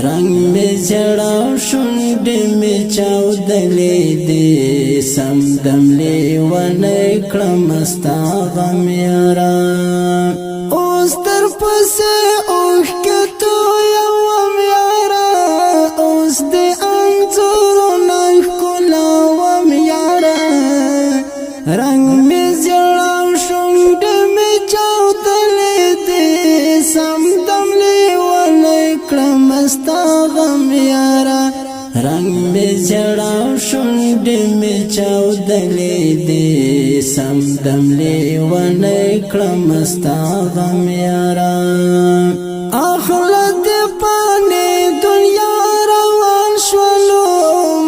رنگ می زړاو شونډې می چاودلې دي سم دم لیونی کړم ستا غم یاره اوس تر پسې اوښکې تویوم یاره اوس دې انځورونه ښکلاوم یاره رنگ می زړاو شونډې می چاودلې دي سم دم لیونی کړم ستا غم یاره رنگ می زړاو شونډې می چاودلې دي سم دم لیونی کړم ستا غم یاره اخلت پانے دنیا روان شولو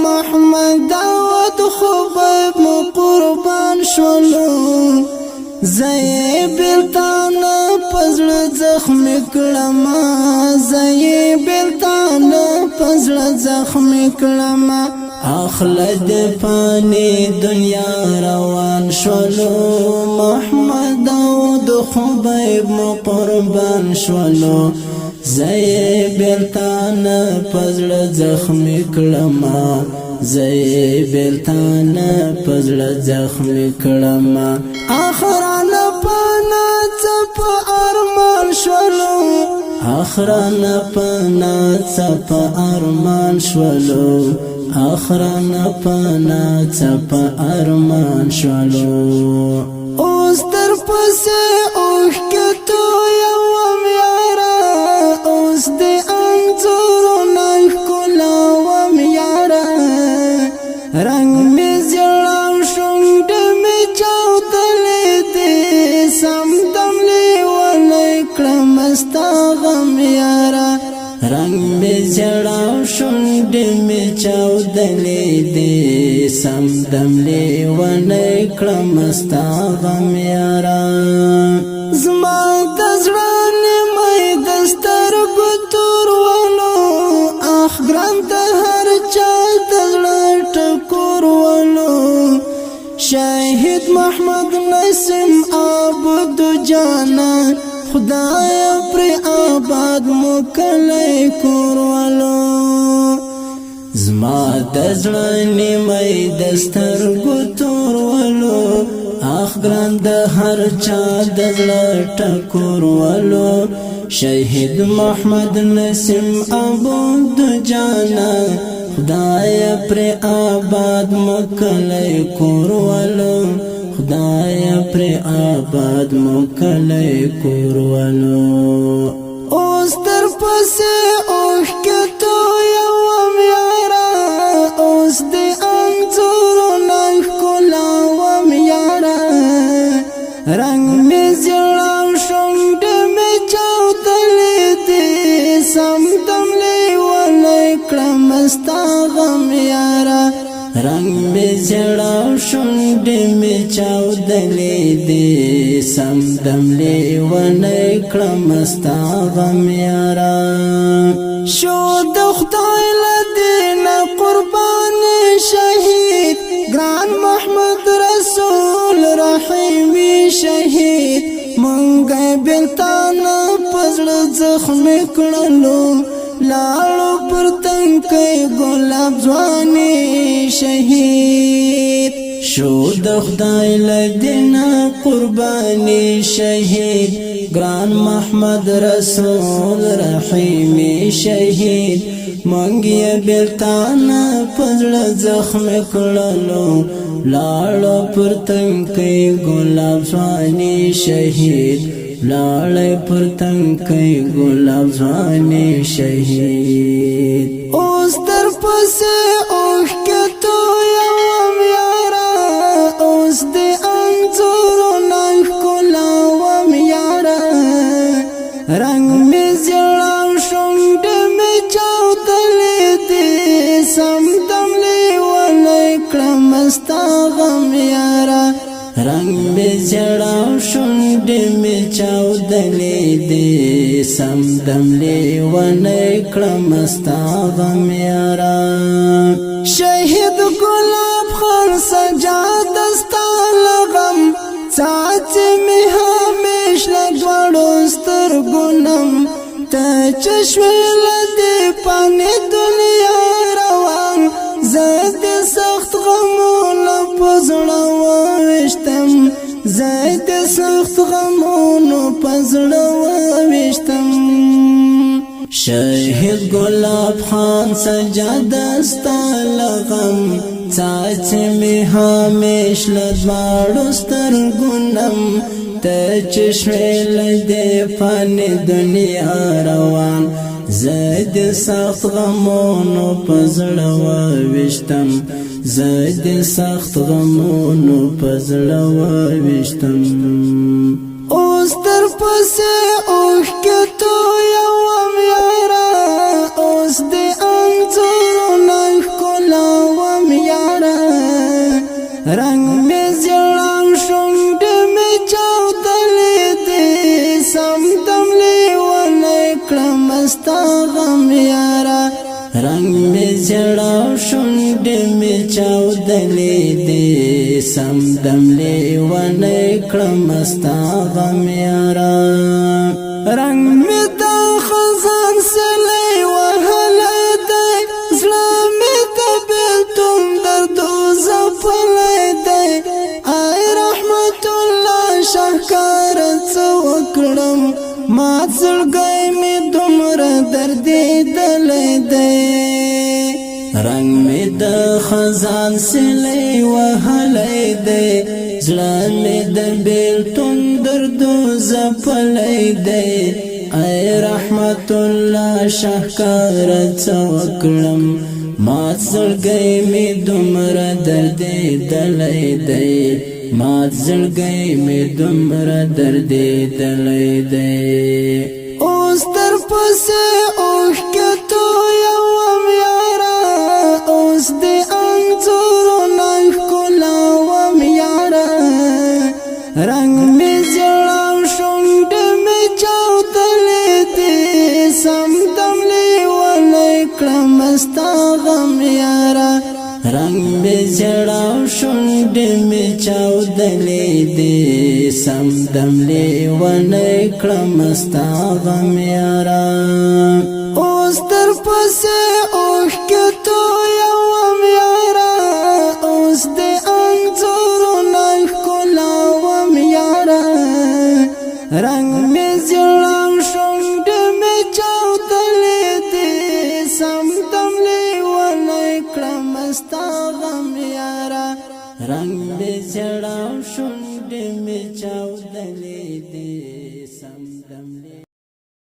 محمد داود خبیب مو قربان شولو زئی بیلتان پزړ زخم کړم زئی بیلتان پزړ زخم کړم اخلد پانی دنیا روان شولو محمد داود خبیب مو قربان شولو زئی بیلتان پزړ زخم کړم زئی بیلتان پزړ زخم کړم اخران پانا چپ ارمان شولو اخران پانا چپ ارمان شولو اخران پانا چپ ارمان شولو اوس تر پسې اوښکې تویوم یاره اوس دې انځورونه ښکلاوم یاره رنگ می زړاو شونډې می چاودلې دي سم دم لیونی کړم ستا غم یاره رنگ می زړاو شونډې می چاودلې دي سم دم لیونی کړم ستا غم یاره زما د زړه نیمه د سترګو تورولو اخ ګران د هر چا د زړه ټکور ولو شاهد محمد نسیم عبد جانا خدای پر آباد مو کلی کور ولو زما د زړه نیمه د سترګو تور ولو اخ ګران د هر چا د زړه ټکور ولو شهید محمد نسیم عبد جانا خدای پر آباد مکلی کور ولو خدای پر آباد مکلی کور ولو اوس تر پسې اوښکې تویوم یاره اوس دې انځورونه ښکلاوم یاره رنگ می زړاو شونډې می چاودلې دي سم دم لیونی کړم ستا غم یاره رنگ می زړاو شونډې می چاودلې دي سم دم لیونی کړم ستا غم یاره شو د خدای له دینه قربان شهید ګران محمد رسول رحیمي شهید مونږه بیلتان پزړه زخم کړلو لاړو پر تنکي ګلاب ځواني شهید شو د خدای له دینه قرباني شهید ګران محمد رسول رحیمي شهید مونږه بیلتان پزړه زخم کړلو لاړو پر تنکي ګلاب ځواني شهید لاړې پر تنکي ګلاب ځواني شهید اوس تر پسې اوښکې تویوم یاره اوس دې انځورونه ښکلاوم یاره رنگ می زړاو شونډې می چاودلې دي سم دم لیونی کړم ستا غم یاره رنگ می زړاو شونډې می چاودلې دي سم دم لیونی کړم ستا غم یاره شهید ګلاب خان سجاد ستا لغم څاڅې می همیش له دواړو سترګو نم ته چې شوې له دې پانی دنیا روان زید سخت غمونو پزړه وویشتم زید سخت غمونو پزړه وویشتم شهید گلاب خان سجاده ستا لغم څاڅې مې همیش له دواړو سترګونم ته چې شوې له دې فاني دنیا روان زه د سخت غمونو په زړه وویشتم زه د سخت غمونو په زړه وویشتم اوس تر پسې اوښکې تویوم یاره اوس د انځورونو ښکلوم یاره رنګ مې زیړم شونډې مې چاودلې دي سم دم لیونی کړم ستا غم یاره رنګ مې زیړم شونډې مې چاودلې دي سم دم لیونی کړم ستا غم یاره رنګ مې د خزان سلی وهلی دی زړه مې د بېلتون دردو ځپلی دی ای رحمت الله شاهکاره څه وکړم ما زړګی مې دومره دردېدلی دی رنګ مې د خزان سلی وهلی دی زړه مې د بېلتون دردو ځپلی دی ای رحمت الله شاهکاره څه وکړم ما زړګی مې دومره دردېدلی دی ما زړګی مې دومره دردېدلی دی اوس تر پسې اوښکې تویوم یاره اوس د انځورونو ښکلوم یاره رنګ مې زیړم شونډې مې چاودلې دي سم دم لیونی کړم ستا غم یاره رنګ مې زیړم شونډې مې چاودلې دي سم دم لیونی کړم ستا غم یاره اوس تر پسې اوښکې تویوم یاره اوس د انځورونو ښکلوم یاره رنګ مې زیړم شونډې مې چاودلې دي سم دم لیونی کړم ستا غم یاره رنګ مې زیړم شونډې مې